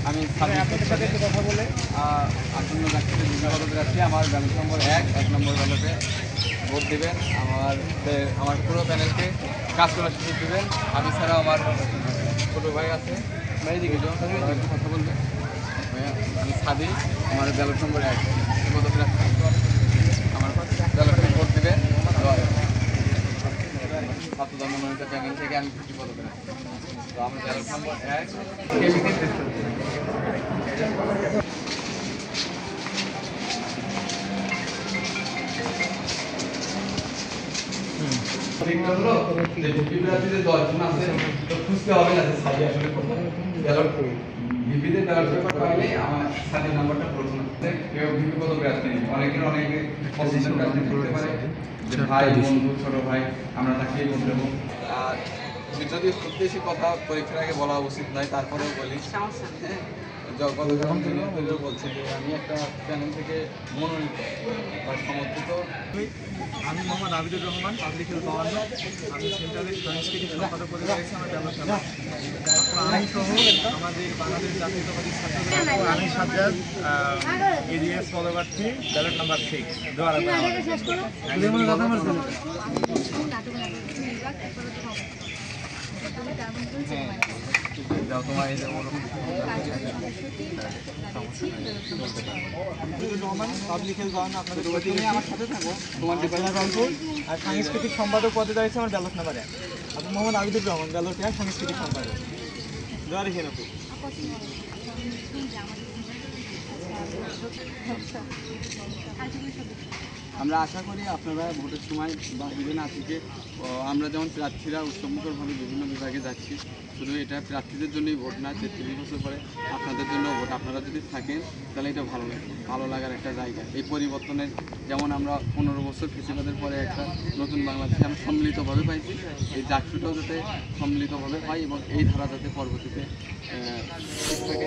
আমি আপনাদের সাথে একটু কথা বলে আসন্ন যাচ্ছি যাচ্ছি আমার ব্যালট নম্বর 1 নম্বর ব্যালটে ভোট দেবেন। আমার পুরো প্যানেলকে কাজ করার সুযোগ দেবেন। আমি ছাড়াও আমার ছোটো ভাই আছে, কথা বলবেন। আমি সাদি, আমার ব্যালট নম্বর 1 পদপ্রার্থী, আমার ব্যালটে ভোট দেবেন। ছাত্র ধর্ম মনোনীত প্যানেল থেকে আমি 50 পদপ্রার্থী। তো আমার ব্যালট নম্বর 1 হলো যে ভিপিপ্রার্থীতে 10 জন আছে, তো খুঁজতে হবে না যে সাজি আসলে ব্যালট ভিপিতে ব্যালট পেপার পাইলে আমার সাজি নাম্বারটা প্রথম কেউ ভিপি পদপ্রার্থী নেই, অনেকের অনেকে পছন্দের প্রার্থী করতে পারে যে ভাই বন্ধু ছোট ভাই আমরা তাকেই ভোট দেবো। আর যদি খুব বেশি কথা পরীক্ষার আগে বলা উচিত নয়, তারপরেও বলি বলছি যে আমি একটা চ্যানেল থেকে মনোনীত বা সমর্থিত। আমি মোহাম্মদ আবিদুর রহমান, পাবলিক হেলথ 52। আমি সেন্ট্রালের সাংস্কৃতিক সম্পাদক পদে রয়েছি আমার ব্যাপার। আমি সহ আমাদের বাংলাদেশ জাতীয়তাবাদী ছাত্র আমি সাজ্জাদ, এডিএস পদপ্রার্থী, ব্যালট নাম্বার 6 দ্বারা পাবলিক হেলথ 52 আপনাদের আমার সাথে থাকো। তোমার আর সাংস্কৃতিক সম্পাদক পদে রয়েছে আমার ব্যালট নাম্বার 1। আপনি মোহাম্মদ আবিদুর রহমান, ব্যালট 1 সাংস্কৃতিক সম্পাদক। জোয়ার এখানে আমরা আশা করি আপনারা ভোটের সময় বা ইভেন আজকে আমরা যেমন প্রার্থীরা উৎসবমুখরভাবে বিভিন্ন বিভাগে যাচ্ছি, শুধু এটা প্রার্থীদের জন্যই ভোট না, 33 বছর পরে আপনাদের জন্য ভোট। আপনারা যদি থাকেন তাহলে এটা ভালো লাগার একটা জায়গা। এই পরিবর্তনের যেমন আমরা 15 বছর ফেসিবাদের পরে একটা নতুন বাংলাদেশে আমরা সম্মিলিতভাবে পাইছি, এই জাকসুটাও যাতে সম্মিলিতভাবে হয় এবং এই ধারা যাতে পরবর্তীতে থাকে।